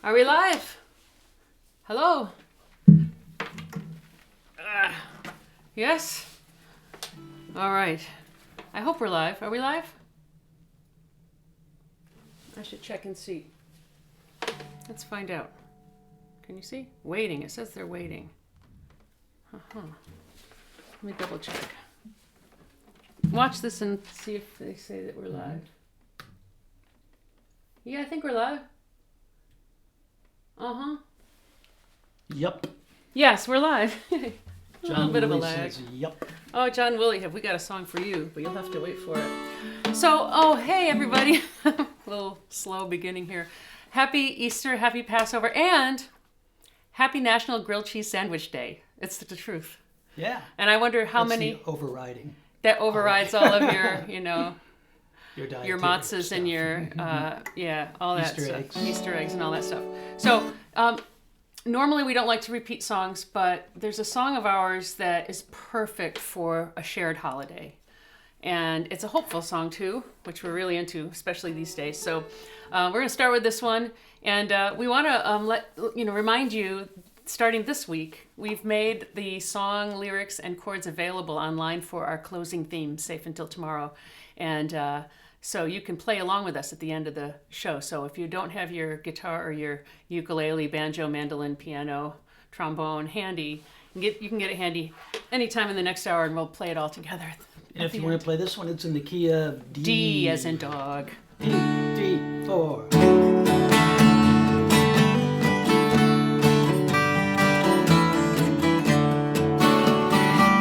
Are we live? Hello? Yes? All right. I hope we're live. Are we live? I should check and see. Let's find out. Can you see? Waiting. It says they're waiting. Let me double check. Watch this and see if they say that we're live. Yeah, I think we're live. Yep. Yes, we're live. A little bit of a Willie lag. says, yep. Oh, John Willie, have we got a song for you, but you'll have to wait for it. So, hey everybody. A little slow beginning here. Happy Easter, happy Passover, and happy National Grilled Cheese Sandwich Day. It's the truth. Yeah. And I wonder how That's many the overriding. that overrides all of your, your Your matzahs stuff. and your, all that Easter stuff. eggs. Easter eggs and all that stuff. So, normally we don't like to repeat songs, but there's a song of ours that is perfect for a shared holiday. And it's a hopeful song too, which we're really into, especially these days. So we're going to start with this one. And we want to remind you, starting this week, we've made the song, lyrics, and chords available online for our closing theme, Safe Until Tomorrow. And so you can play along with us at the end of the show. So if you don't have your guitar or your ukulele, banjo, mandolin, piano, trombone handy, you can get it handy anytime in the next hour, and we'll play it all together. And if you want to play this one, it's in the key of D. D as in dog. D, 4.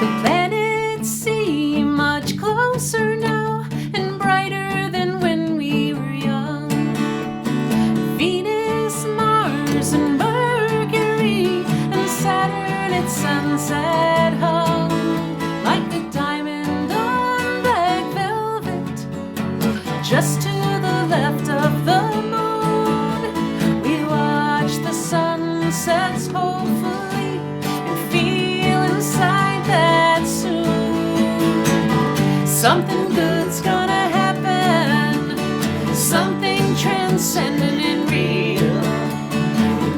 The planets seem much closer now and brighter than when we were young. Venus, Mars, and Mercury, and Saturn at sunset hung like a diamond on black velvet. Just to the left of the moon, we watch the sunsets hopefully and feel inside that soon something good's gonna happen, something transcendent and real.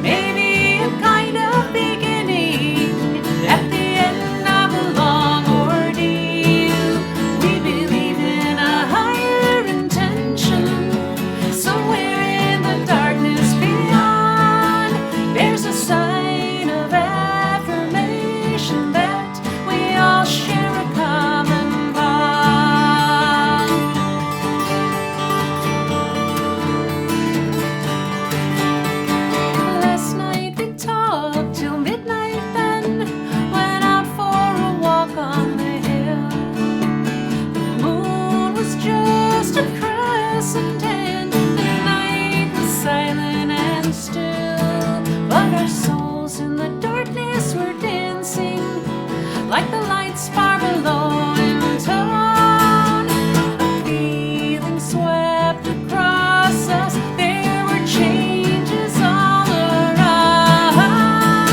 Maybe a kind of beginning at the end of a long ordeal. We believe in a higher intention somewhere in the darkness beyond. There's a sign of affirmation that we all share a common bond. Last night we talked till midnight, then went out for a walk on the hill. The moon was just a crescent and the night was silent and still. But our souls in the darkness were dancing like the lights far below in tone. A feeling swept across us. There were changes all around.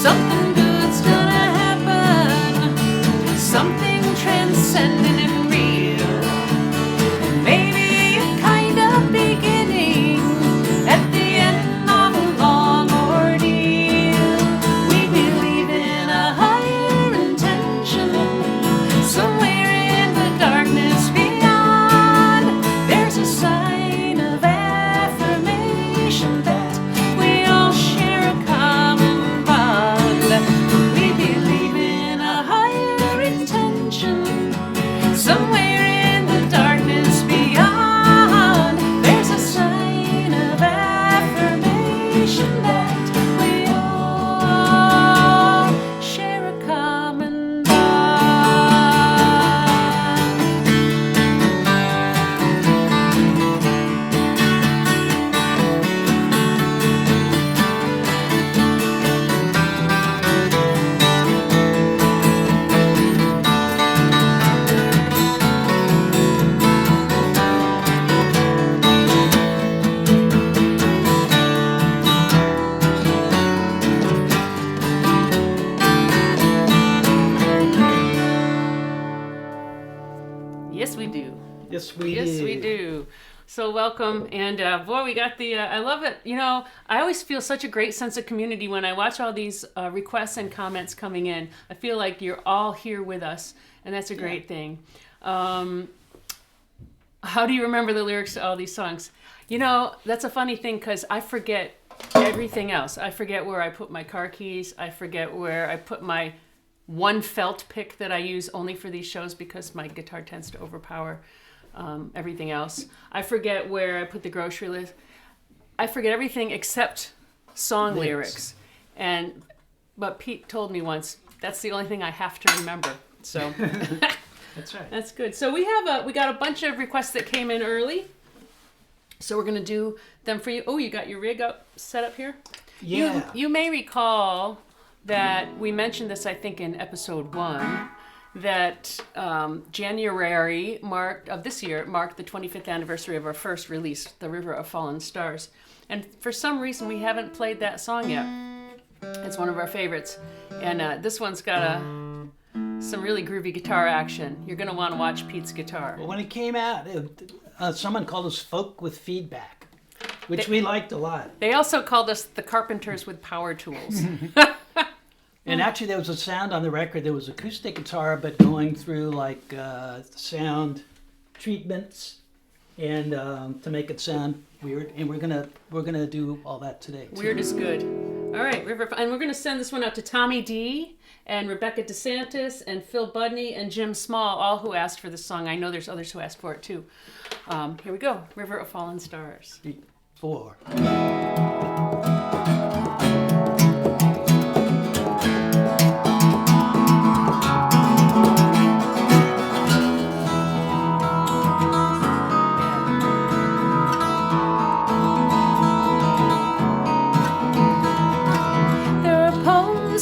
Something good's gonna happen, something transcendent and real. And maybe a kind of beginning at the end of a long ordeal. We believe in a higher intention somewhere in the darkness beyond. There's a sign of affirmation that we all share a common bond. We believe in a higher intention somewhere in the darkness beyond. There's a sign of affirmation that we all share a common bond. Yes, we do. Yes, we Yes, do. we do. So welcome, and boy, we got the. I love it. You know, I always feel such a great sense of community when I watch all these requests and comments coming in. I feel like you're all here with us, and that's a great thing. How do you remember the lyrics to all these songs? You know, that's a funny thing because I forget everything else. I forget where I put my car keys. I forget where I put my one felt pick that I use only for these shows because my guitar tends to overpower everything else. I forget where I put the grocery list. I forget everything except song lyrics. But Pete told me once that's the only thing I have to remember. So That's right. that's good. So we got a bunch of requests that came in early. So we're gonna do them for you. Oh, you got your rig up set up here? Yeah. You may recall that we mentioned this, I think, in episode 1. That January of this year marked the 25th anniversary of our first release, The River of Fallen Stars. And for some reason, we haven't played that song yet. It's one of our favorites. And this one's got some really groovy guitar action. You're going to want to watch Pete's guitar. Well, when it came out, someone called us folk with feedback, which we liked a lot. They also called us the carpenters with power tools. And actually, there was a sound on the record. There was acoustic guitar, but going through like sound treatments, and to make it sound weird. And we're gonna do all that today, too. Weird is good. All right, River, and we're gonna send this one out to Tommy D and Rebecca DeSantis and Phil Budney and Jim Small, all who asked for this song. I know there's others who asked for it too. Here we go, River of Fallen Stars. 3, 4.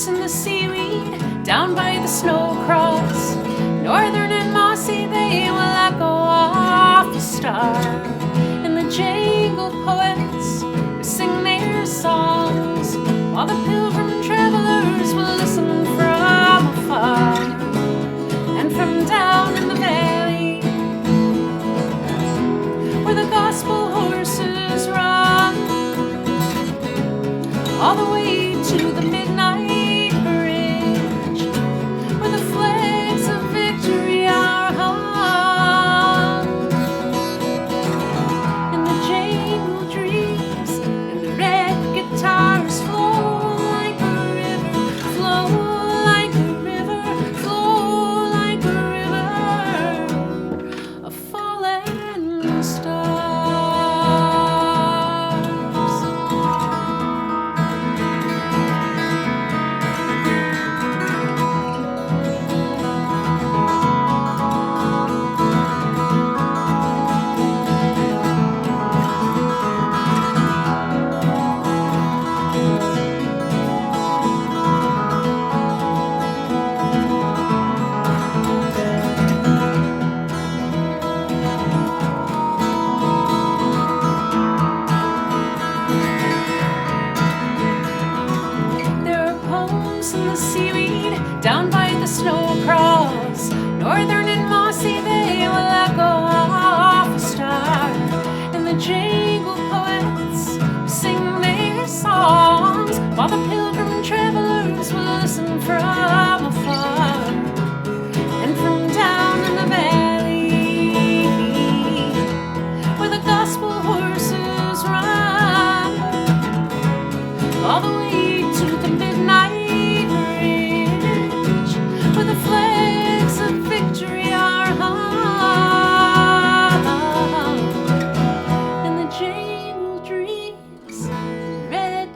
In the seaweed, down by the snow cross, northern and mossy, they will echo off the star. And the jangle poets will sing their songs, while the pilgrim travelers will listen from afar. And from down in the valley, where the gospel horses run, all the way to the midnight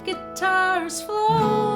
guitars flow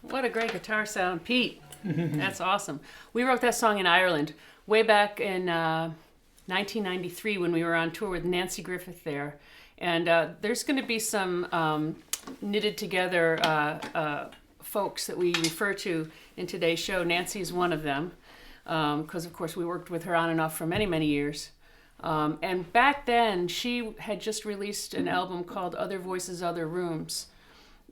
What a great guitar sound, Pete. That's awesome. We wrote that song in Ireland way back in 1993 when we were on tour with Nancy Griffith there. And there's going to be some knitted together folks that we refer to in today's show. Nancy's one of them because, of course, we worked with her on and off for many, many years. And back then, she had just released an album called Other Voices, Other Rooms.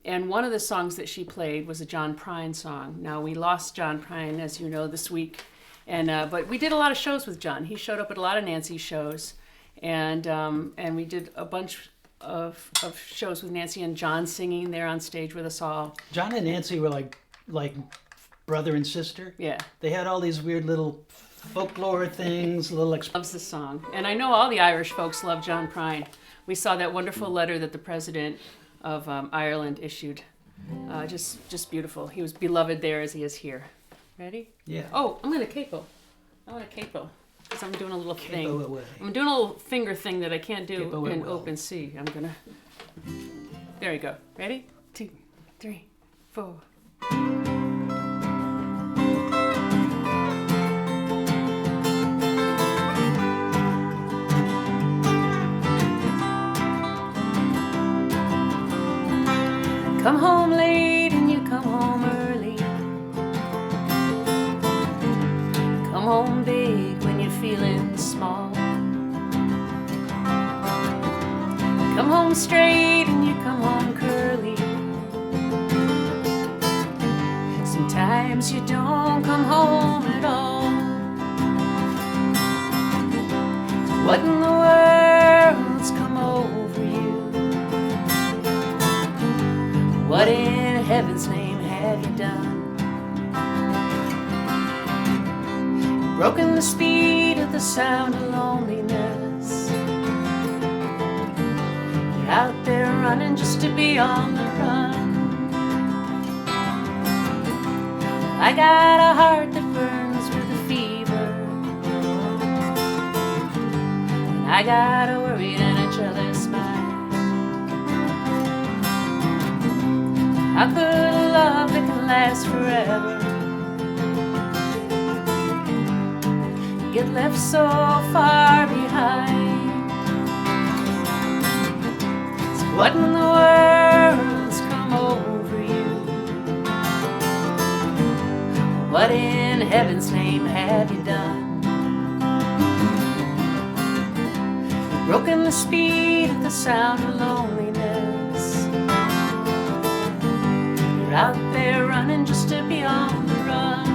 And one of the songs that she played was a John Prine song. Now, we lost John Prine, as you know, this week. And but we did a lot of shows with John. He showed up at a lot of Nancy's shows. And we did a bunch of shows with Nancy and John singing there on stage with us all. John and Nancy were like brother and sister. Yeah. They had all these weird little folklore things, Loves the song. And I know all the Irish folks love John Prine. We saw that wonderful letter that the president of Ireland issued. Just beautiful. He was beloved there as he is here. Ready? Yeah. Oh, I'm going to capo. I want a capo. Because I'm doing a little Capo thing. away. I'm doing a little finger thing that I can't do Capo it in well. open C. I'm going to... There you go. Ready? 2, 3, 4. Come home late and you come home early. Come home big when you're feeling small. Come home straight and you come home curly. Sometimes you don't come home at all. What in the world's come over you? What in heaven's name have you done? Broken the speed of the sound of loneliness. You're out there running just to be on the run. I got a heart that burns with a fever, and I got a worried and a jealous mind. How could a love that can last forever get left so far behind? So what in the world's come over you? What in heaven's name have you done? You've broken the speed of the sound of loneliness. You're out there running just to be on the run.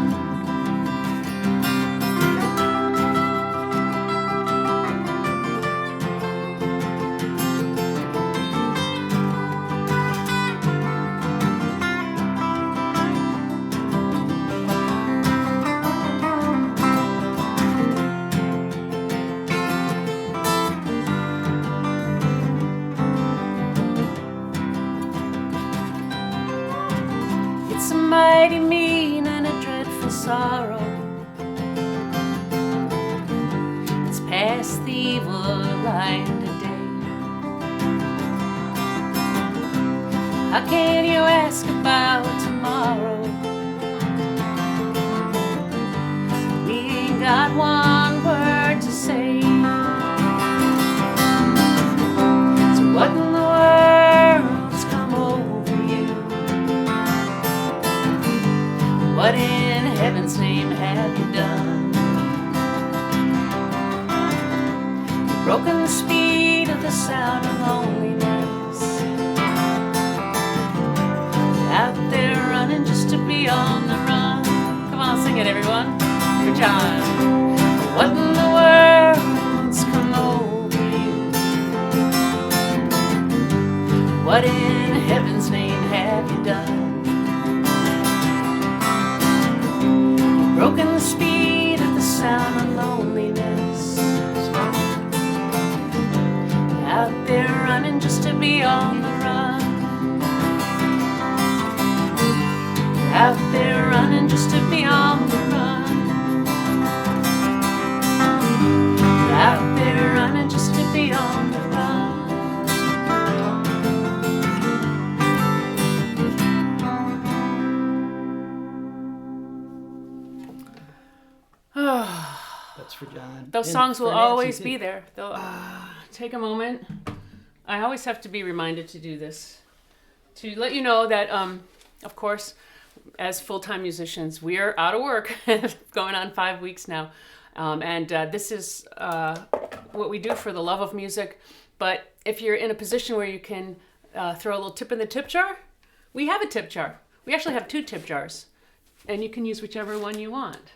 It's a mighty mean and a dreadful sorrow. It's past the evil line today. How can you ask about tomorrow? We ain't got one word to say. So what in the world's come over you? What in heaven's name have you done? You've broken the speed of the sound of loneliness. You're out there running just to be on the run. Come on, sing it, everyone. For John. What in the world's come over you? What in heaven's name have you done? Broken the speed of the sound of loneliness. Out there running just to be on the run. Out there running just to be on the run. Out there running just to be on the run. That's for John. Those And songs will for Nancy, always too. be there. They'll take a moment. I always have to be reminded to do this. To let you know that, of course, as full-time musicians, we are out of work, going on 5 weeks now. And this is what we do for the love of music. But if you're in a position where you can throw a little tip in the tip jar, we have a tip jar. We actually have 2 tip jars. And you can use whichever one you want.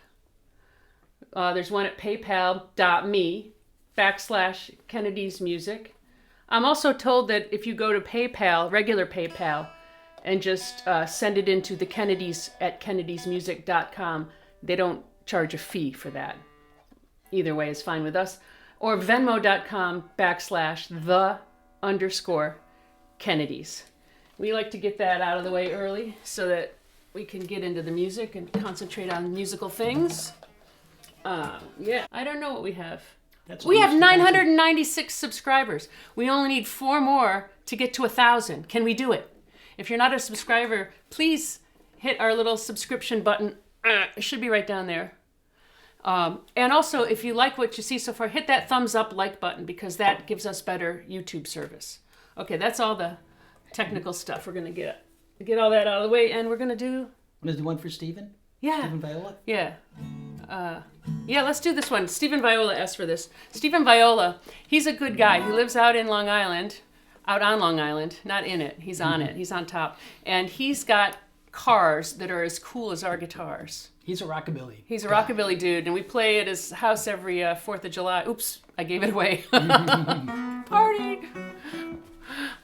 There's one at paypal.me/Kennedy's Music. I'm also told that if you go to PayPal, regular PayPal, and just send it into the Kennedys at kennedysmusic.com, they don't charge a fee for that. Either way is fine with us. Or Venmo.com/the_Kennedys. We like to get that out of the way early so that we can get into the music and concentrate on musical things. Yeah, I don't know what we have. We have 996 subscribers. We only need 4 more to get to 1,000. Can we do it? If you're not a subscriber, please hit our little subscription button. It should be right down there. And also, if you like what you see so far, hit that thumbs up like button because that gives us better YouTube service. Okay, that's all the technical stuff. We're going to get all that out of the way, and we're going to do... Want to do one for Stephen? Yeah. Stephen Viola? Yeah. Yeah, let's do this one. Stephen Viola asked for this. Stephen Viola, he's a good guy. He lives out in Long Island, out on Long Island, not in it. He's on it. He's on top. And he's got cars that are as cool as our guitars. He's a rockabilly. He's a rockabilly dude, and we play at his house every 4th of July. Oops, I gave it away. Party!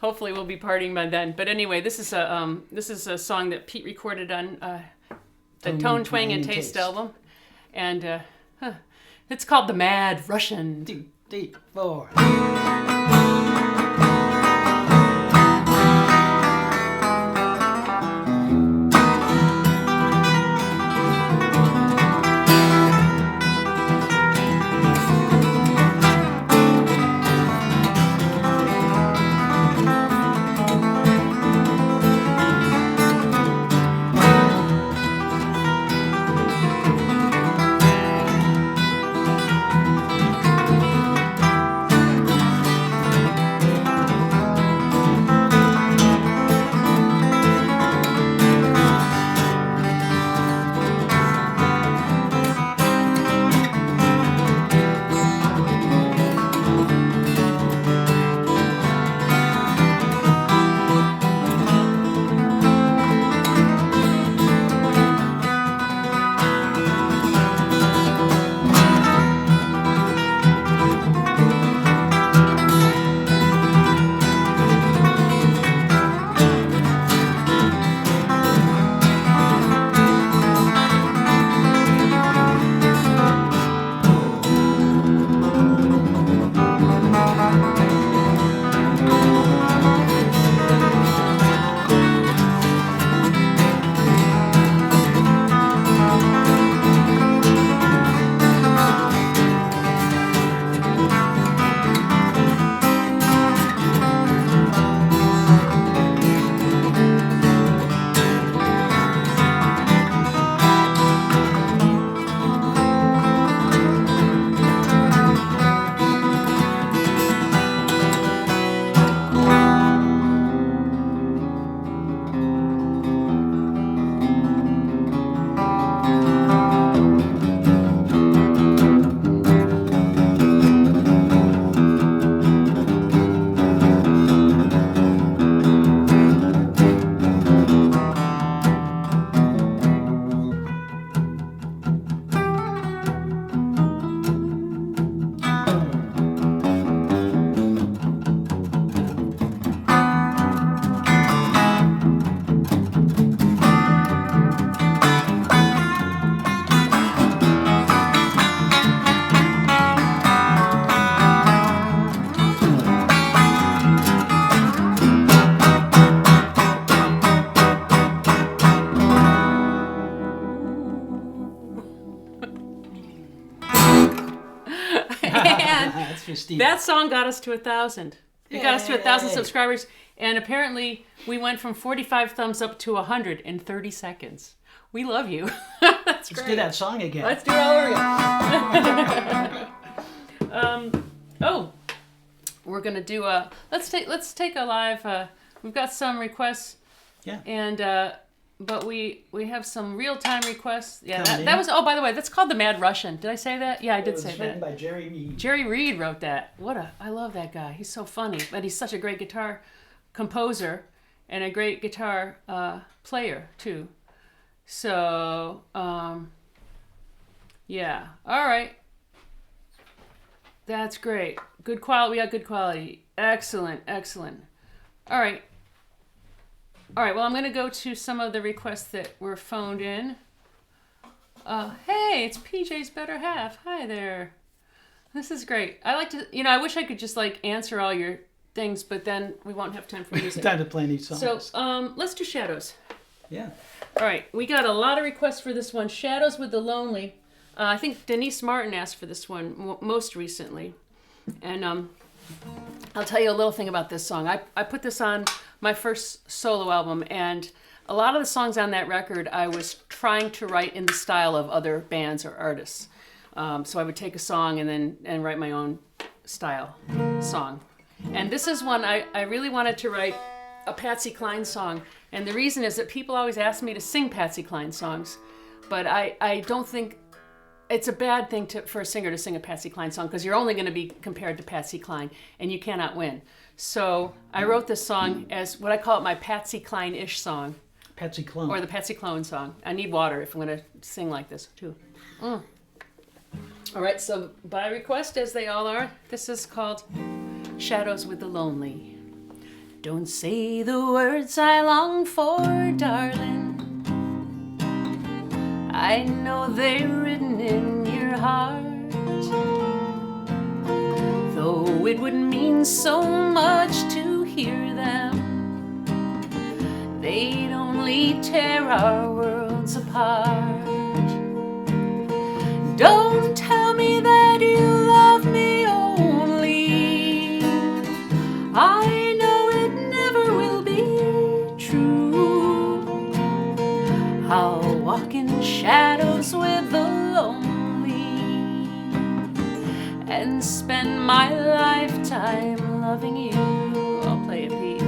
Hopefully we'll be partying by then. But anyway, this is a song that Pete recorded on the Tone, Twang, and Taste album. And it's called The Mad Russian. 2, 3, 4. That song got us to 1,000. It got us to 1,000 subscribers, and apparently we went from 45 thumbs up to 100 in 30 seconds. We love you. That's great. Let's do that song again. Let's do it all over again. We're gonna do a. Let's take a live. We've got some requests. Yeah. And but we have some real time requests. Yeah. Coming That in. was. Oh, by the way, that's called The Mad Russian. Did I say that? Yeah, I did say It was written that. by Jerry Reed. Jerry Reed wrote that. I love that guy. He's so funny, but he's such a great guitar composer and a great guitar player too. So, yeah. All right. That's great. Good quality. We got good quality. Excellent. All right. Well, I'm going to go to some of the requests that were phoned in. Hey, it's PJ's better half. Hi there. This is great. I like to, I wish I could just answer all your things, but then we won't have time for music. Time to play these songs. So, let's do Shadows. Yeah. All right, we got a lot of requests for this one, Shadows with the Lonely. I think Denise Martin asked for this one most recently. And I'll tell you a little thing about this song. I put this on my first solo album, and a lot of the songs on that record I was trying to write in the style of other bands or artists. So I would take a song and write my own style song. And this is one I really wanted to write a Patsy Cline song. And the reason is that people always ask me to sing Patsy Cline songs, but I don't think it's a bad thing for a singer to sing a Patsy Cline song, because you're only going to be compared to Patsy Cline, and you cannot win. So I wrote this song as what I call it, my Patsy Cline-ish song. Patsy Clone. Or the Patsy Clone song. I need water if I'm going to sing like this, too. All right, so by request, as they all are, this is called Shadows with the Lonely. Don't say the words I long for, darling. I know they're written in your heart. Though it would mean so much to hear them, they'd only tear our worlds apart. Don't tell me that you love me only. I know it never will be true. I'll walk in shadows with the lonely and spend my lifetime loving you. I'll play it, Pete.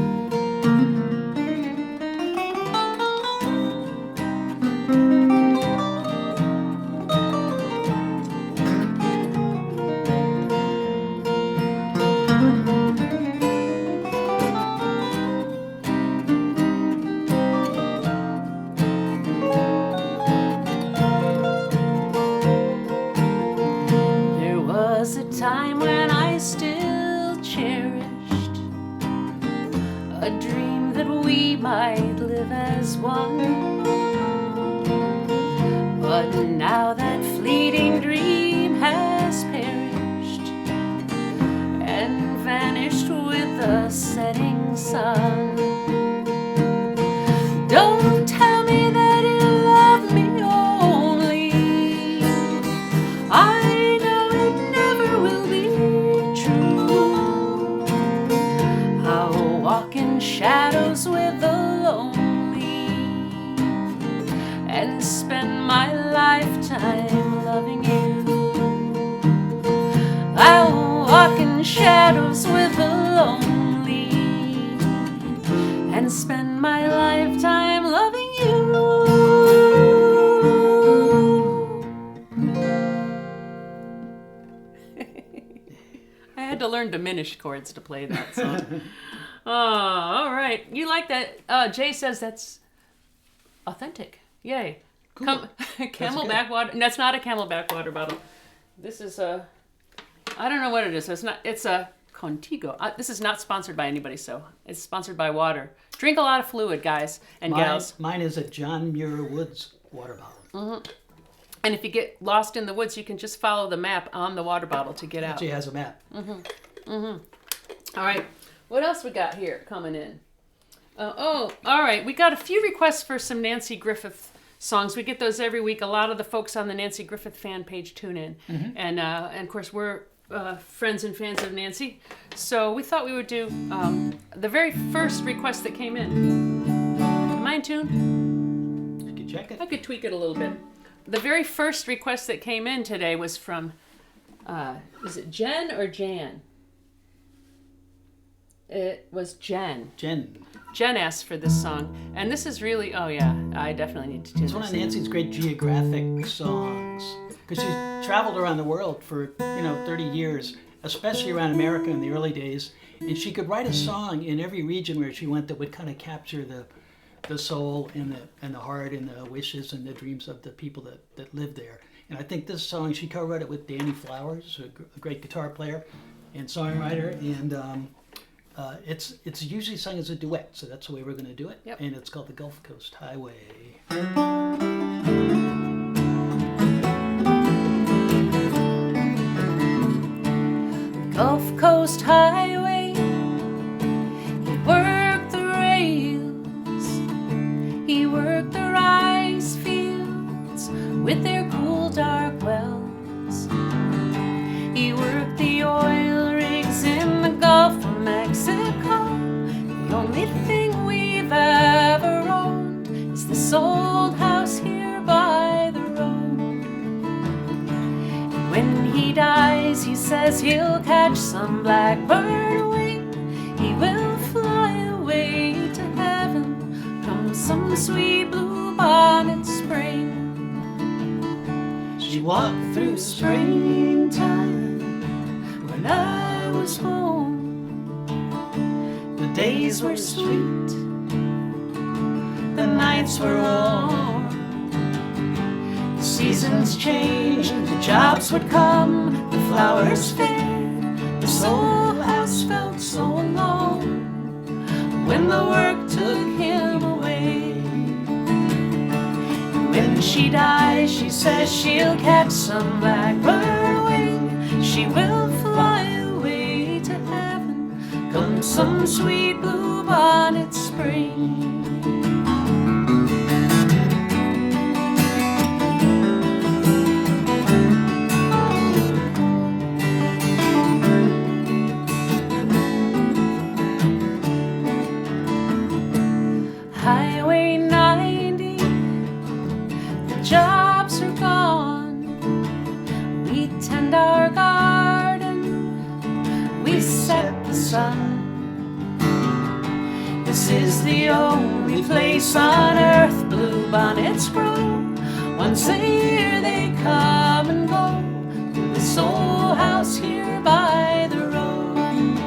Time when I still cherished a dream that we might live as one. But now that fleeting dream has perished and vanished with the setting sun. Don't tell me that you love me only. I know it never will be true. I'll walk in shadows with the lonely and spend my lifetime loving you. I'll walk in shadows with the lonely and spend my lifetime loving you. I had to learn diminished chords to play that song. Oh, all right. You like that? Jay says that's authentic. Yay. Cool. Camelback water. And that's not a Camelback water bottle. This is a, I don't know what it is. It's a Contigo. This is not sponsored by anybody, so it's sponsored by water. Drink a lot of fluid, guys and gals. Mine is a John Muir Woods water bottle. Mm-hmm. And if you get lost in the woods, you can just follow the map on the water bottle to get out. Actually has a map. Mm-hmm. Mm-hmm. All right. What else we got here coming in? All right. We got a few requests for some Nancy Griffith songs. We get those every week. A lot of the folks on the Nancy Griffith fan page tune in. Mm-hmm. And of course, we're friends and fans of Nancy. So we thought we would do the very first request that came in. Am I in tune? Get Check it. I could tweak it a little bit. The very first request that came in today was from, is it Jen or Jan? It was Jen. Jen. Jen asked for this song, and this is really, oh yeah, I definitely need to do this. It's one of Nancy's great geographic songs, because she traveled around the world for 30 years, especially around America in the early days, and she could write a song in every region where she went that would kind of capture the soul and the heart and the wishes and the dreams of the people that lived there. And I think this song, she co-wrote it with Danny Flowers, a great guitar player and songwriter, and it's usually sung as a duet, so that's the way we're going to do it. Yep. And it's called the Gulf Coast Highway. Gulf Coast Highway, he worked the rails, he worked the rice fields with their cool dark wells, he worked the oil rigs in the Gulf of Mexico. The only thing we've ever owned is this old house here by the road. And when he dies, he says he'll catch some blackbird wing. He will fly away to heaven from some sweet blue bonnet spring. She walked through springtime when I was home. The days were sweet, the nights were warm. The seasons changed, the jobs would come, the flowers fared. This old house felt so alone when the work took him away. And when she dies, she says she'll catch some blackbird wing. She will fly away to heaven come some sweet blue bonnet spring. Highway 90, the jobs are gone. We tend our garden, we set the sun. This is the only place on earth blue bonnets grow. Once a year they come and go to this old house here by the road. And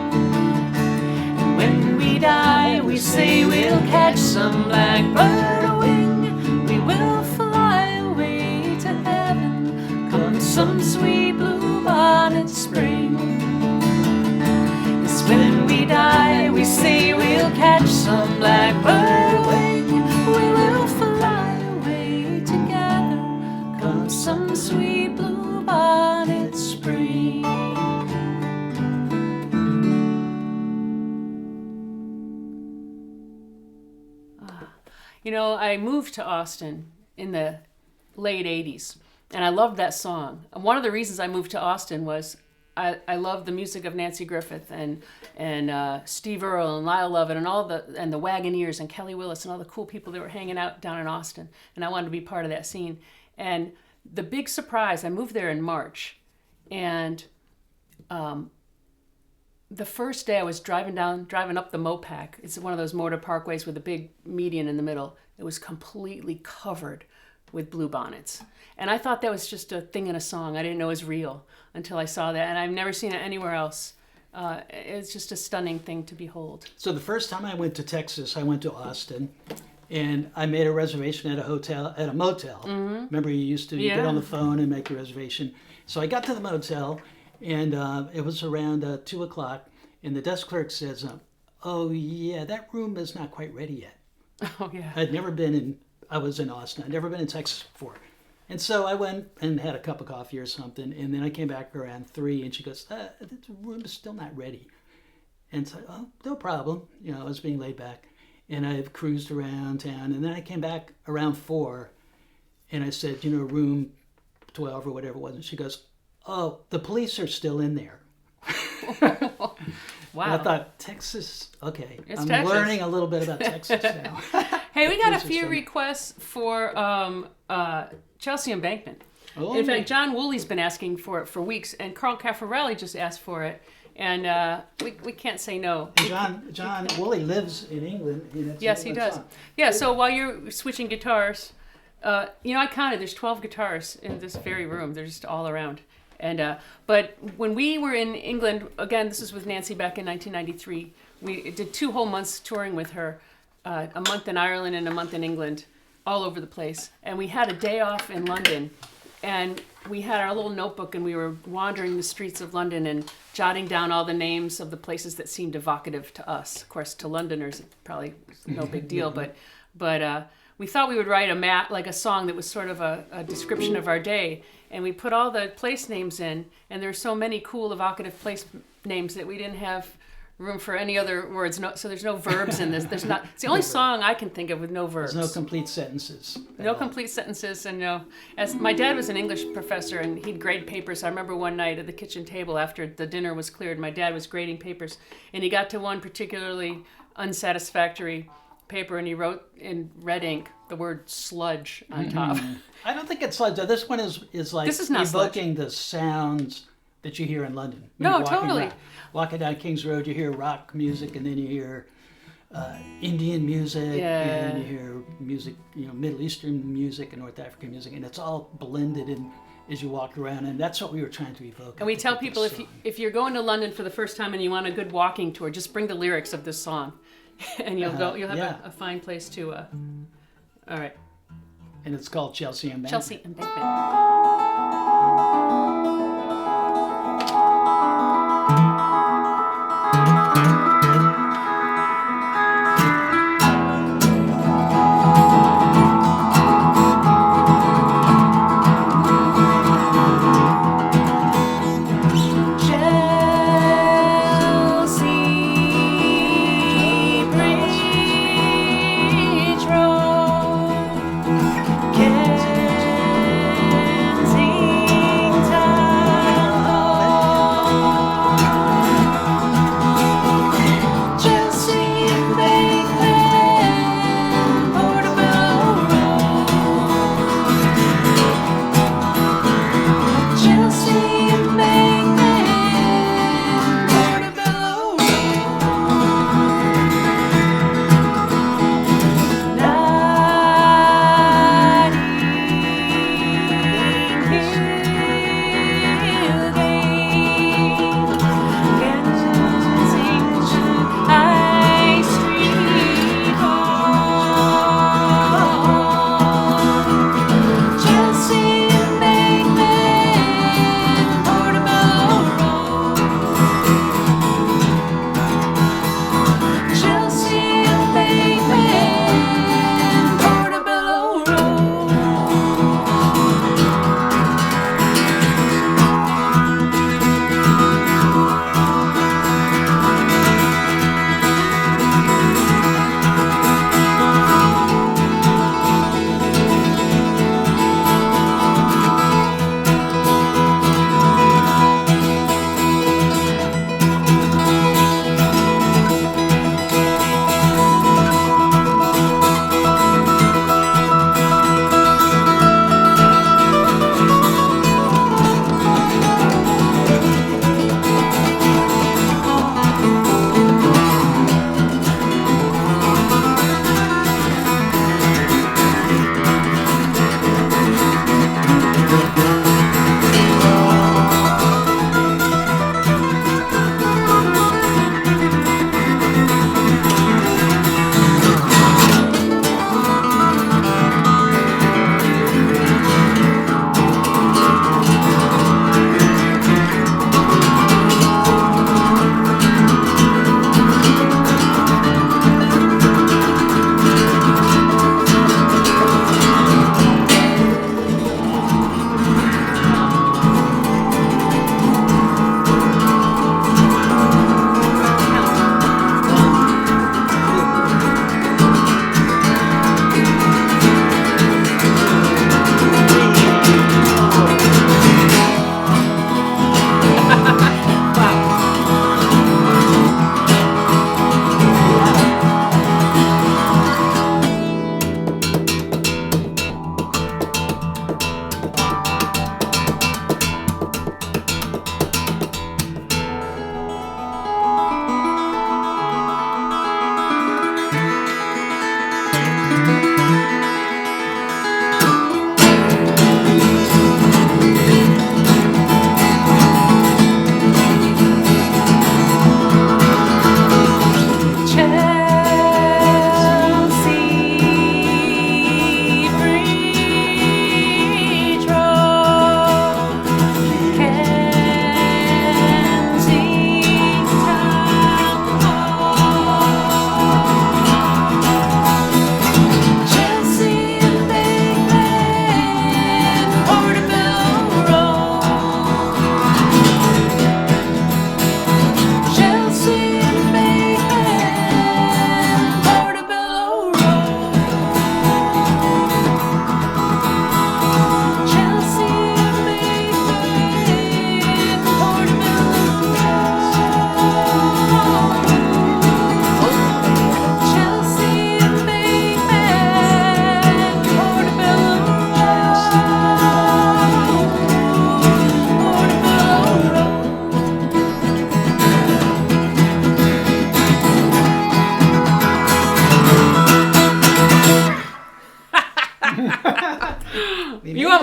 when we die, we say we'll catch some blackbird wing. We will fly away to heaven come some sweet blue bonnet spring. Yes, when we die, we say we'll catch some blackbird wing. We will fly away together come some sweet blue bonnet spring. I moved to Austin in the late 80s, and I loved that song. And one of the reasons I moved to Austin was I loved the music of Nancy Griffith and Steve Earle and Lyle Lovett and and the Wagoneers and Kelly Willis and all the cool people that were hanging out down in Austin, and I wanted to be part of that scene. And the big surprise, I moved there in March, and the first day I was driving up the Mopac. It's one of those motor parkways with a big median in the middle. It was completely covered with blue bonnets. And I thought that was just a thing in a song. I didn't know it was real until I saw that. And I've never seen it anywhere else. It's just a stunning thing to behold. So the first time I went to Texas, I went to Austin, and I made a reservation at a motel. Mm-hmm. Remember, you used to get on the phone and make a reservation. So I got to the motel, and it was around 2 o'clock, and the desk clerk says, "Oh yeah, that room is not quite ready yet." Oh yeah. I was in Austin. I'd never been in Texas before. And so I went and had a cup of coffee or something, and then I came back around 3, and she goes, "The room is still not ready." And so, "Oh, no problem." I was being laid back, and I cruised around town, and then I came back around 4, and I said, room 12 or whatever it was, and she goes, "Oh, the police are still in there." Wow. And I thought, Texas, okay. It's I'm Texas. learning a little bit about Texas now. Hey, we got a Interesting. few requests for Chelsea Embankment. Oh. In fact, John Woolley's been asking for it for weeks, and Carl Caffarelli just asked for it, and we can't say no. John Woolley lives in England. And it's Yes, an he England does. song. Yeah, so while you're switching guitars, I counted, there's 12 guitars in this very room. They're just all around. And but when we were in England, again, this is with Nancy back in 1993, we did 2 whole months touring with her, a month in Ireland and a month in England, all over the place. And we had a day off in London, and we had our little notebook, and we were wandering the streets of London and jotting down all the names of the places that seemed evocative to us. Of course, to Londoners, it probably no big deal, but we thought we would write a song that was sort of a description of our day, and we put all the place names in, and there's so many cool evocative place names that we didn't have room for any other words. No, so there's no verbs in this. There's not. It's the only song I can think of with no verbs. There's no complete sentences. No complete sentences, and no. As my dad was an English professor, and he'd grade papers. I remember one night at the kitchen table after the dinner was cleared, my dad was grading papers, and he got to one particularly unsatisfactory paper, and he wrote in red ink the word sludge on top. I don't think it's sludge. This one is like This is not evoking the sounds that you hear in London. No, You're walking totally. Walking down King's Road, you hear rock music, and then you hear Indian music, Yeah. and you hear music, Middle Eastern music and North African music, and it's all blended in as you walk around, and that's what we were trying to evoke. And we tell people if you're going to London for the first time and you want a good walking tour, just bring the lyrics of this song, and you'll have a fine place to. All right, And it's called Chelsea Embankment. Chelsea Embankment. Bridge Road, Kensington.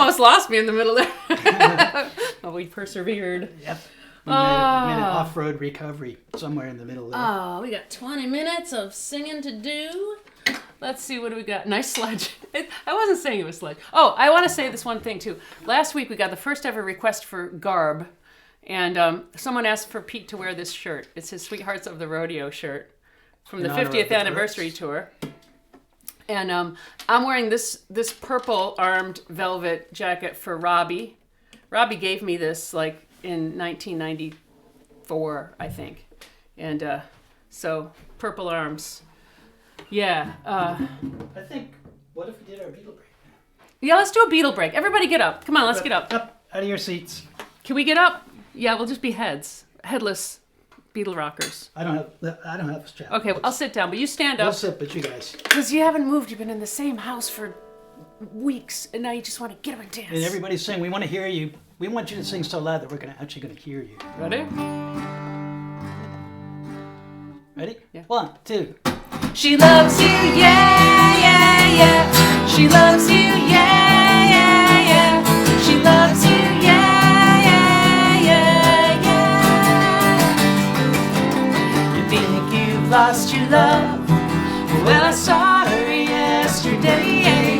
almost lost me in the middle there. Oh, we persevered. Yep. We made an off-road recovery somewhere in the middle there. Oh, we got 20 minutes of singing to do. Let's see, what do we got? Nice sledge. I wasn't saying it was sledge. Oh, I want to say this one thing, too. Last week, we got the first ever request for garb. And someone asked for Pete to wear this shirt. It's his Sweethearts of the Rodeo shirt from the 50th anniversary tour. And I'm wearing this purple armed velvet jacket for Robbie. Robbie gave me this like in 1994, I think. And so purple arms. Yeah. I think, what if we did our Beatle break? Yeah, let's do a Beatle break. Everybody get up. Come on, let's get up. Up, out of your seats. Can we get up? Yeah, we'll just be headless Beatle rockers. I don't have a strap. Okay, I'll sit down, but you stand We'll up. sit, but you guys. Because you haven't moved. You've been in the same house for weeks, and now you just want to get up and dance. And everybody's saying, we want to hear you. We want you to sing so loud that we're actually going to hear you. Ready? Ready? Yeah. 1, 2. She loves you, yeah, yeah, yeah. She loves you, yeah, yeah, yeah. She loves you, yeah, yeah, yeah, yeah. You think you've lost your love? Well, I saw her yesterday.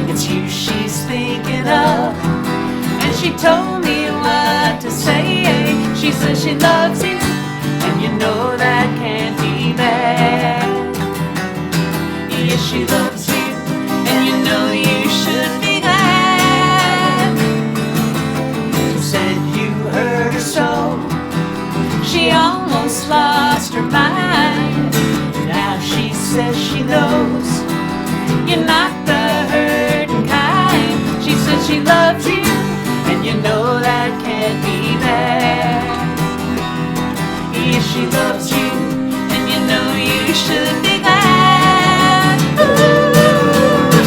It's you she's thinking of. And she told me what to say. She says she loves you, and you know that can't be bad. Yes, she loves you, and you know you should be glad. She said you hurt her so, she almost lost her mind. Now she says she knows you're not the hurting kind. She says she loves you, and you know that can't be bad. Yes, she loves you, and you know you should be glad.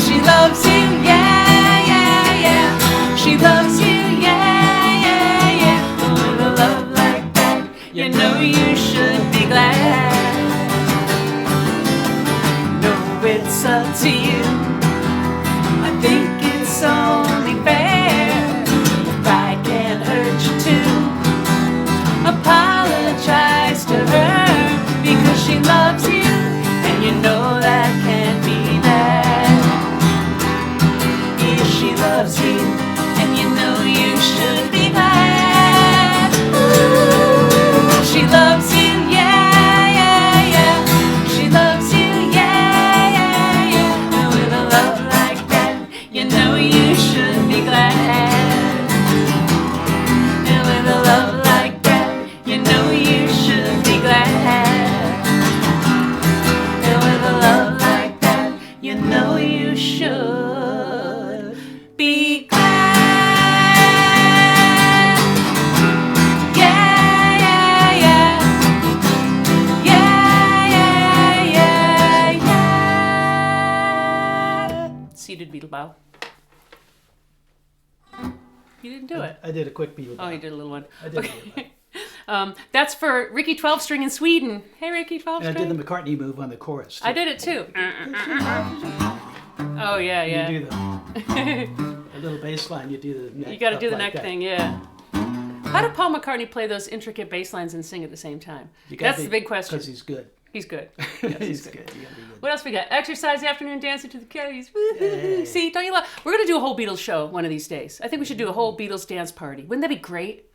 She loves you, yeah, yeah, yeah. She loves you, yeah, yeah, yeah. With a love like that, you know you should be glad. No, it's up to you. I think it's only fair if I can hurt you too. Apologize to her because she loves you, and you know that can't be bad. Yeah, she loves you, and you know you should be glad. Ooh, she loves you, yeah, yeah, yeah. She loves you, yeah, yeah, yeah. And with a love like that, you know you should be glad. And with a love like that, you know you should be glad. And with a love like that, you know you should be glad. Yeah, yeah, yeah. Yeah, yeah, yeah, yeah. Seated Beatle bow. You didn't do it. I did a quick Beatle. Oh, you did a little one. I did a Beatle. Okay. That's for Ricky 12 string in Sweden. Hey, Ricky 12 And I string. did the McCartney move on the chorus. Too. I did it too. Oh, yeah, yeah. You do the a little bass line. You do the neck. You got to up do the like neck that. thing, yeah. How did Paul McCartney play those intricate bass lines and sing at the same time? That's the big question. Because he's good. He's good. Yes, He's good. You gotta be good. What else we got? Exercise, afternoon dancing to the Kellys. Woohoo. Yay. See, don't you love? We're gonna do a whole Beatles show one of these days. I think we should do a whole Beatles dance party. Wouldn't that be great?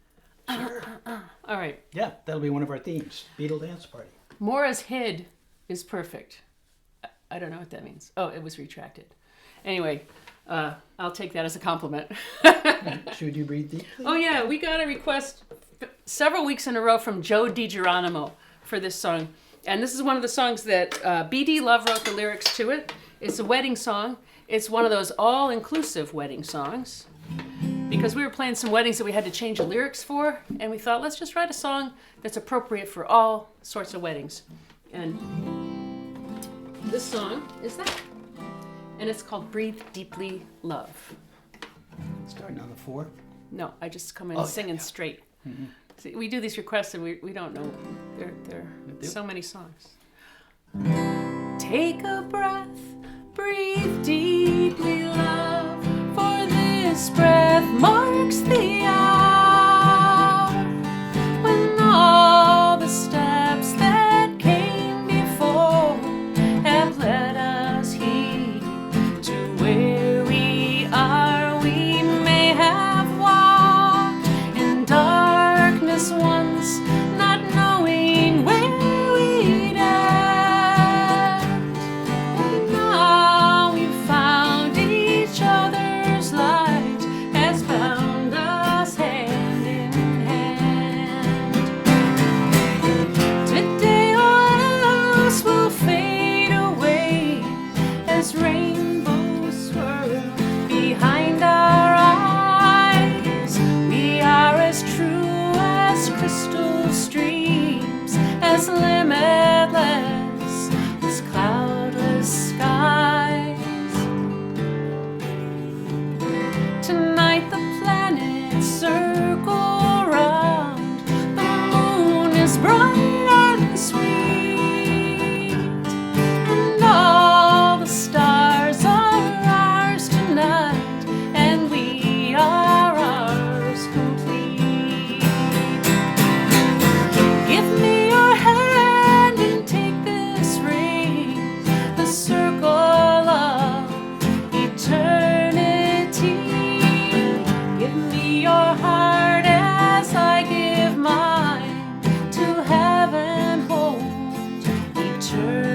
Sure. All right. Yeah, that'll be one of our themes. Beatle dance party. Mora's head is perfect. I don't know what that means. Oh, it was retracted. Anyway, I'll take that as a compliment. Should you breathe deeply? Oh yeah, we got a request several weeks in a row from Joe DiGeronimo for this song. And this is one of the songs that B.D. Love wrote the lyrics to it. It's a wedding song. It's one of those all-inclusive wedding songs. Because we were playing some weddings that we had to change the lyrics for, and we thought, let's just write a song that's appropriate for all sorts of weddings. And this song is that. And it's called Breathe Deeply Love. Starting on the 4. No, I just come in Oh, singing yeah. straight. See, we do these requests and we don't know. There are so many songs. Take a breath, breathe deeply, love, for this his breath marks the hour when all the steps that came before have led us here to where we are. We may have walked in darkness once, not knowing where we'd end. And now we've found each other's light has bound us hand in hand. Today all else will fade away as rainbows swirl behind our eyes. We are as true as crystal streams, as limitless as cloudless skies. Tonight the planets circle round, the moon is bright and sweet, and all the stars are ours tonight, and we are ours complete. Give me your hand and take this ring, the circle of eternity. Give me your heart as I give mine to heaven hold eternally.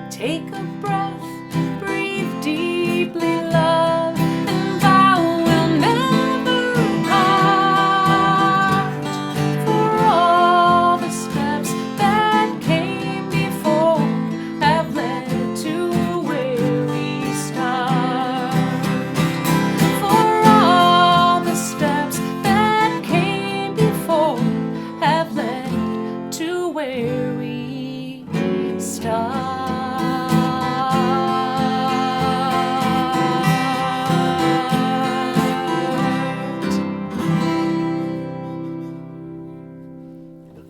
Take a breath, breathe deeply, love, and vow we'll never part. For all the steps that came before have led to where we start. For all the steps that came before have led to where we start.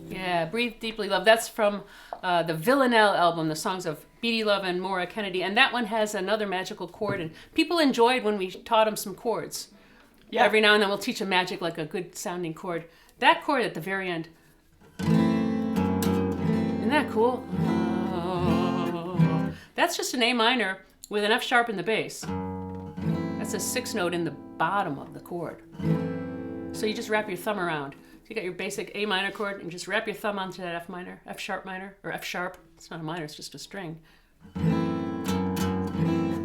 Yeah, Breathe Deeply Love. That's from the Villanelle album, the songs of Beattie Love and Maura Kennedy. And that one has another magical chord. And people enjoyed when we taught them some chords. Yeah. Every now and then we'll teach them magic, like a good sounding chord. That chord at the very end. Isn't that cool? That's just an A minor with an F sharp in the bass. That's a 6th note in the bottom of the chord. So you just wrap your thumb around. You got your basic A minor chord and just wrap your thumb onto that F minor, F sharp minor, or F sharp. It's not a minor, it's just a string.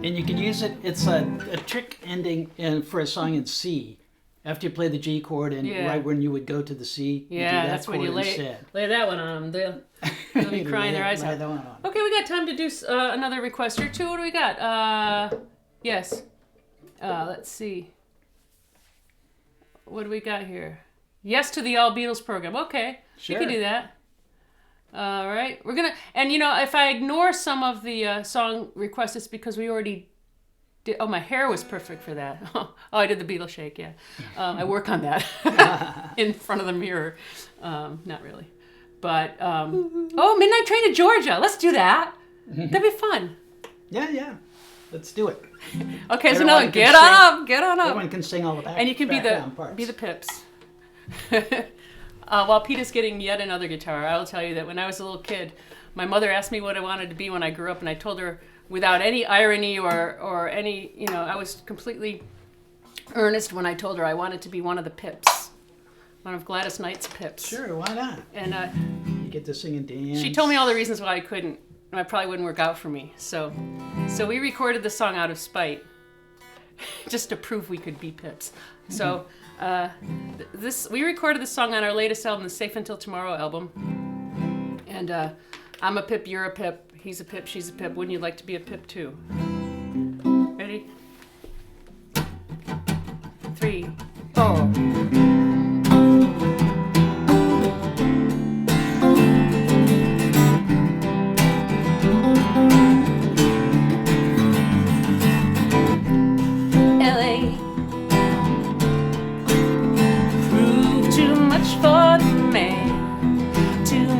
And you can use it, it's a trick ending for a song in C. After you play the G chord and Yeah. right when you would go to the C, you do Yeah, that that's when you chord lay instead. that one on them. They'll be crying their eyes Lay out. that one on. Okay, we got time to do another request or two. What do we got? Yes. Let's see. What do we got here? Yes to the All Beatles program. Okay, Sure. you can do that. All right, we're gonna. And you know, if I ignore some of the song requests, it's because we already did. Oh, my hair was perfect for that. Oh, I did the Beatles shake. Yeah, I work on that in front of the mirror. Not really, but oh, Midnight Train to Georgia. Let's do that. That'd be fun. Yeah. Let's do it. Okay, so Everyone now can get sing. on up, get on up. Everyone can sing all the back And you can background parts. be the pips. While Pete is getting yet another guitar, I will tell you that when I was a little kid, my mother asked me what I wanted to be when I grew up, and I told her without any irony or any, you know, I was completely earnest when I told her I wanted to be one of the pips, one of Gladys Knight's pips. Sure, why not? And You get to sing and dance. she told me all the reasons why I couldn't, and it probably wouldn't work out for me. So we recorded the song out of spite, just to prove we could be pips. So we recorded this song on our latest album, the Safe Until Tomorrow album. And I'm a pip, you're a pip, he's a pip, she's a pip. Wouldn't you like to be a pip too? Ready? 3, 4.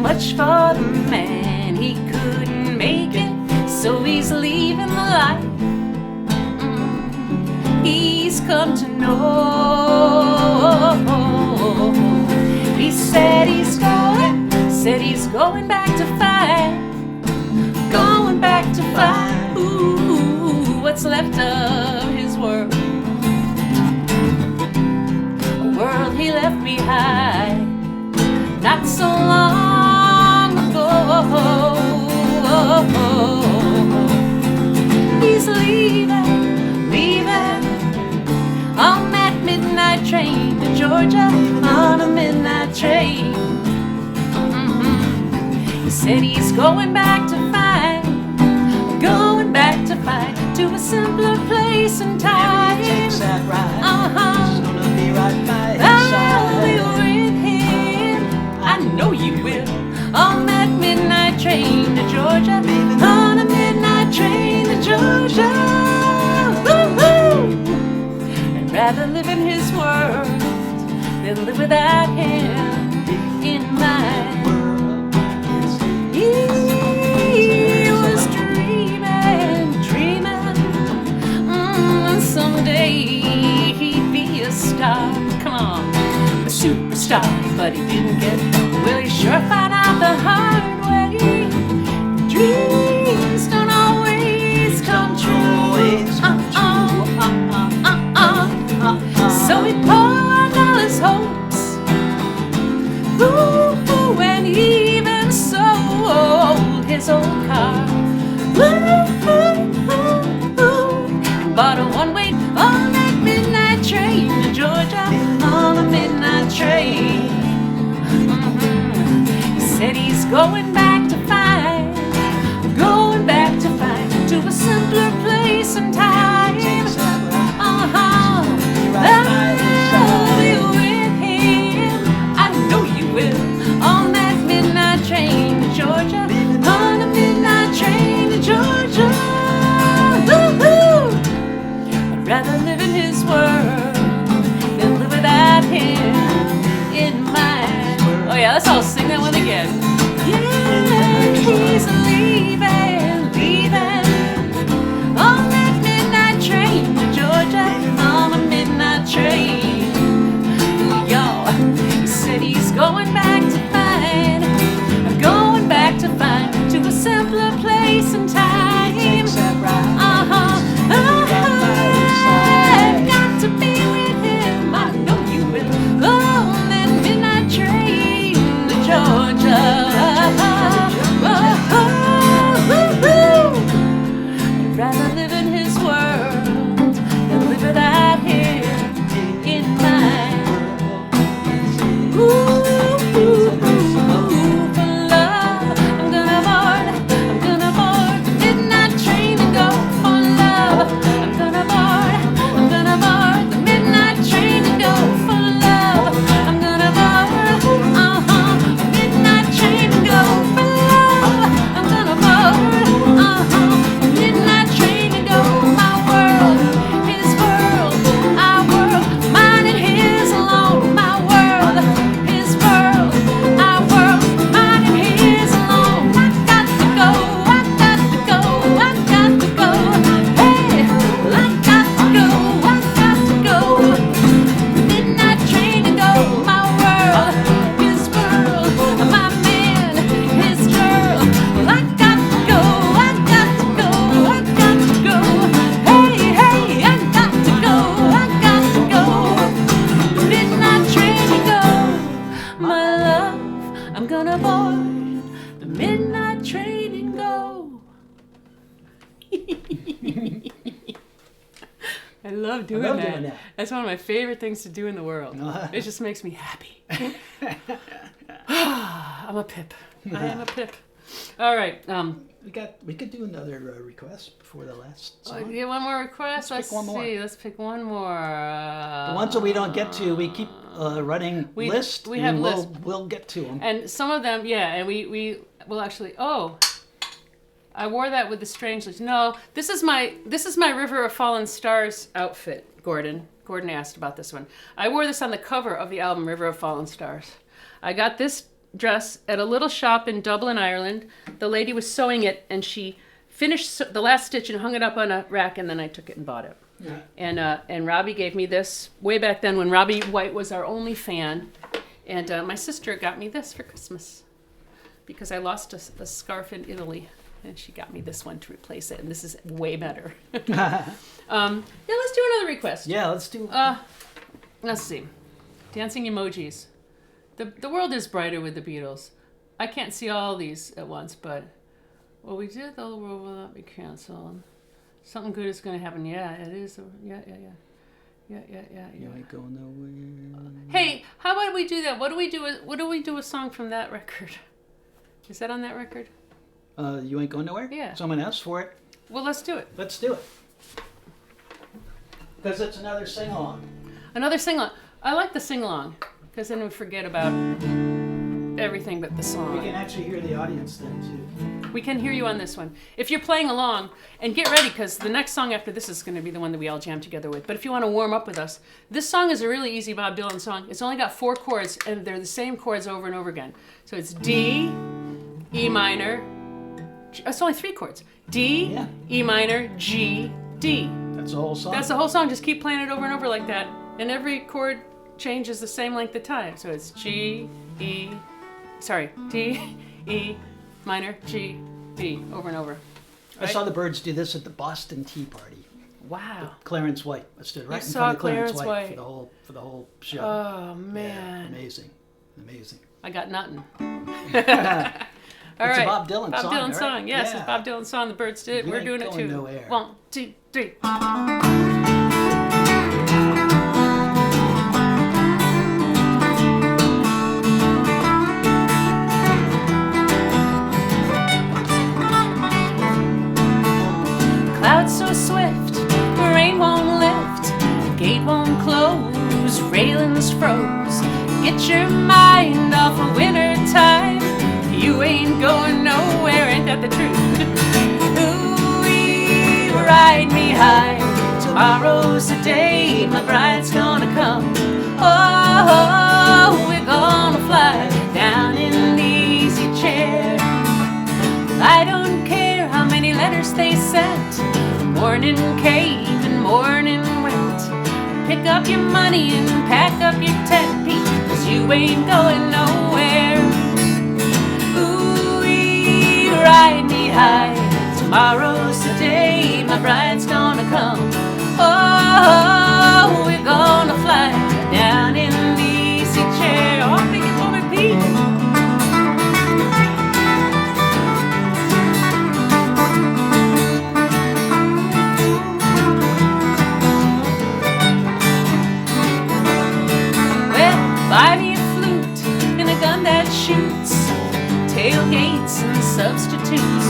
Much for the man, he couldn't make it so easily. the life he's come to know. He said he's going back to fight, going back to fight. Ooh, what's left of his world, a world he left behind not so long ago. He's leaving on that midnight train to Georgia, on a midnight train. He said he's going back to fight, going back to fight, to a simpler place and time. He takes that ride. He's gonna be right by his I'll side. be with him, I know you will, on that midnight train to Georgia, on a midnight train to Georgia. Woo-hoo! I'd rather live in his world than live without him in mine. He was dreaming, someday he'd be a star. Come on, a superstar, but he didn't get it. Well, he sure found out the hard way. Dreams don't always come true. So he poured all his hopes, ooh, and he even sold his old car. And bought a one-way on that midnight train to Georgia, on a midnight train. He said he's going back to fight, going back to fight, to a simpler place and time. I'll be with him, I know you will, on that midnight train to Georgia, on a midnight train to Georgia. Woo-hoo! I'd rather live in his world than live without him in mine. Oh yeah, let's all sing that one again. Yeah, he's leaving on that midnight train to Georgia, on a midnight train. Y'all, he said he's going back to find, going back to find, to a simpler place and time. I've got to be with him, I know you will, on that midnight train to Georgia. I'd rather live in his world than live without him in mine. Ooh, for love, I'm gonna board the midnight train and go for love. I'm gonna board the midnight train and go for love. I'm gonna board the midnight train and go for love. I'm gonna board the midnight train and go. My world, his world, our world, mine and his alone. My world, his world, our world, mine and his alone. I got to go, I got to go, I got to go. Hey, I got to go, I got to go. Midnight train to go. My world, his world, my man, his girl. I got to go, I got to go, I got to go. Hey, I got to go, I got to go. Midnight train to go. My love, I'm gonna board the midnight train and go. I love doing love that. doing that. That's one of my favorite things to do in the world. It just makes me happy. I'm a pip. I am a pip. All right. We could do another request before the last song. Get one more request. Let's pick one more. See. Let's pick one more. The ones that we don't get to, we keep running list. We have and lists. We'll get to them. And some of them, yeah, and we will actually. Oh, I wore that with the Strangelets. No, this is my River of Fallen Stars outfit. Gordon asked about this one. I wore this on the cover of the album River of Fallen Stars. I got this dress at a little shop in Dublin, Ireland. The lady was sewing it, and she finished the last stitch and hung it up on a rack, and then I took it and bought it. Yeah. And Robbie gave me this way back then when Robbie White was our only fan. And my sister got me this for Christmas because I lost a scarf in Italy. And she got me this one to replace it. And this is way better. Yeah, let's do another request. Yeah, let's do. Let's see. Dancing emojis. The world is brighter with the Beatles. I can't see all these at once, but what we did, the world will not be canceled. Something good is going to happen. Yeah, it is. Yeah. You ain't going nowhere. Hey, how about we do that? What do we do a song from that record? Is that on that record? You ain't going nowhere? Yeah. Someone asked for it. Well, let's do it. Let's do it. Because it's another sing-along. Another sing-along. I like the sing-along because then we forget about everything but the song. We can actually hear the audience then, too. We can hear you on this one. If you're playing along, and get ready because the next song after this is going to be the one that we all jam together with. But if you want to warm up with us, this song is a really easy Bob Dylan song. It's only got 4 chords, and they're the same chords over and over again. So it's D, E minor. It's only 3 chords. D, Yeah. E minor, G, D. That's the whole song. That's the whole song. Just keep playing it over and over like that. And every chord changes the same length of time. So it's G, E, D, E, minor, G, D, over and over. I saw the Byrds do this at the Boston Tea Party. Wow. Clarence White. I stood right in saw front of Clarence Clarence White, White. for the whole show. Oh, man. Yeah, amazing. I got nothing. It's All right. a Bob Dylan song. Bob Dylan right? song. Yes, Yeah. it's Bob Dylan song. The Byrds did it. You We're ain't doing it going too. nowhere. 1, 2, 3. Clouds so swift, rain won't lift, gate won't close, railings froze. Get your mind off of winter time. You ain't going nowhere, ain't that the truth? Ooh, ride me high. Tomorrow's the day my bride's gonna come. Oh, we're gonna fly down in the easy chair. I don't care how many letters they sent, morning cave and morning wet. Pick up your money and pack up your tent, Pete, 'cause you ain't going nowhere. Ooh, ride me high. Tomorrow's the day my bride's gonna come. Oh, we're gonna fly down in the easy chair. Oh, pick it for me, Pete. Buy me a flute and a gun that shoots, tailgates and substitutes.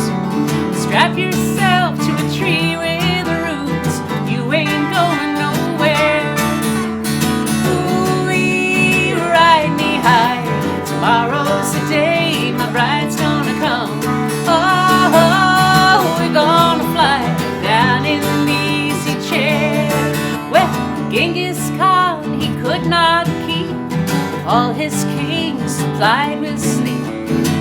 Strap yourself to a tree with roots. You ain't going nowhere. Ooh, ride me high. Tomorrow's the day my bride's gonna come. Oh, we're gonna fly down in the easy chair. Well, Genghis Khan, he could not keep all his kings supplied with sleep.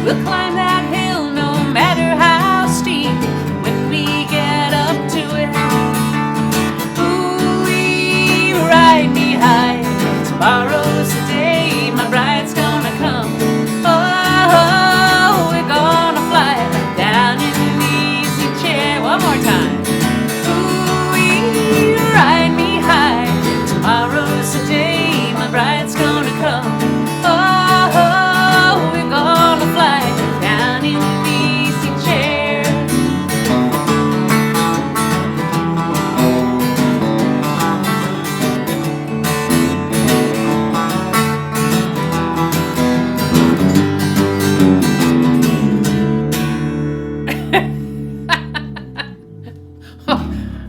We'll climb that hill no matter how steep when we get up to it. Ooh, ride me high. Tomorrow's the day my bride's gonna come. Oh, we're gonna fly down in the easy chair. One more time. Ooh, ride me high. Tomorrow's the day my bride's gonna come. Oh, we're gonna fly down in the easy chair.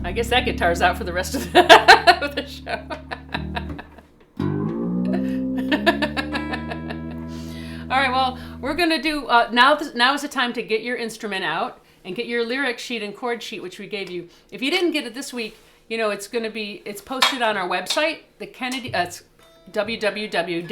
I guess that guitar's out for the rest of the, of the show. All right, well, we're going to do, now is the time to get your instrument out and get your lyric sheet and chord sheet, which we gave you. If you didn't get it this week, you know, it's posted on our website, the Kennedy, it's www.kennedy,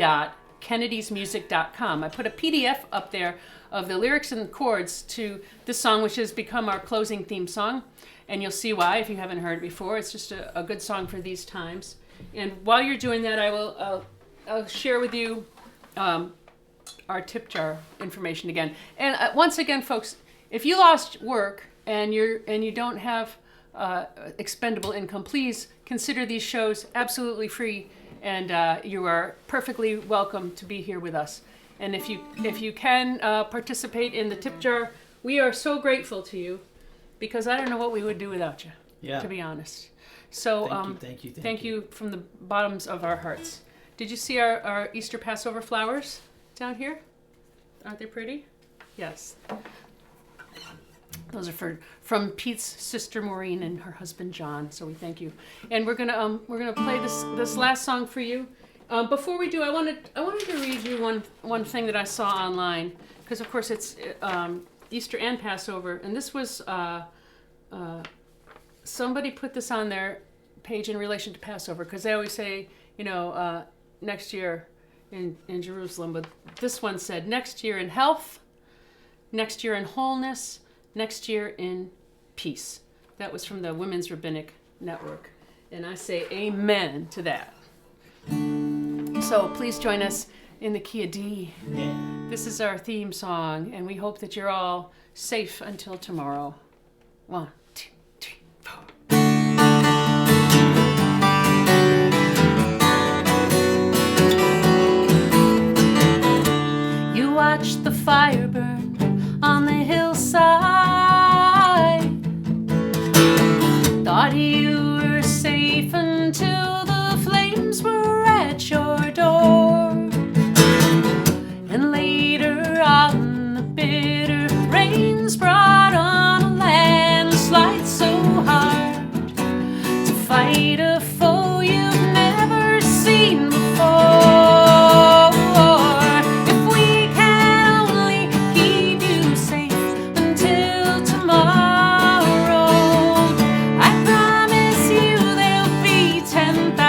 kennedysmusic.com. I put a PDF up there of the lyrics and chords to this song, which has become our closing theme song. And you'll see why if you haven't heard it before. It's just a good song for these times. And while you're doing that, I'll share with you our tip jar information again. And once again, folks, if you lost work and you don't have expendable income, please consider these shows absolutely free, and you are perfectly welcome to be here with us. And if you can participate in the tip jar, we are so grateful to you, because I don't know what we would do without you. Yeah. To be honest. So Thank you from the bottoms of our hearts. Did you see our Easter Passover flowers down here? Aren't they pretty? Yes. Those are from Pete's sister Maureen and her husband John. So we thank you. And we're gonna play this last song for you. Before we do, I wanted to read you one thing that I saw online, because of course it's Easter and Passover, and this was somebody put this on their page in relation to Passover, because they always say, next year in Jerusalem, but this one said next year in health, next year in wholeness, next year in peace. That was from the Women's Rabbinic Network, and I say amen to that. So please join us in the key of D. Yeah. This is our theme song, and we hope that you're all safe until tomorrow. 1, 2, 3, 4. You watched the fire burn on the hillside, thought you were safe until the flames were at your door. And later on, the bitter rains brought on a landslide so hard to fight a foe you've never seen before. If we can only keep you safe until tomorrow, I promise you there'll be 10,000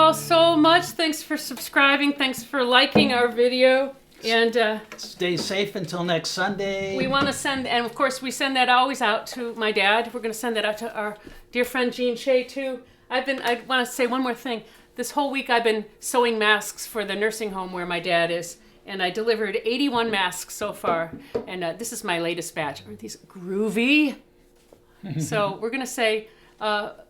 all so much. Thanks for subscribing. Thanks for liking our video. And Stay safe until next Sunday. we want to send, and of course we send that always out to my dad. We're going to send that out to our dear friend Jean Shea too. I want to say one more thing. This whole week I've been sewing masks for the nursing home where my dad is. And I delivered 81 masks so far. And this is my latest batch. Aren't these groovy? So we're going to say,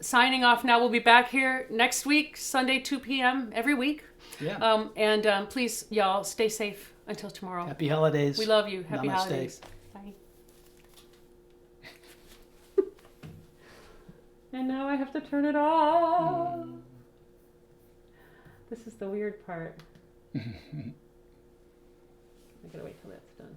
signing off now. We'll be back here next week, Sunday, 2 p.m. every week. Yeah. And please, y'all, stay safe until tomorrow. Happy holidays. We love you. Happy Namaste. holidays. Bye. And now I have to turn it off. This is the weird part. I gotta wait till that's done.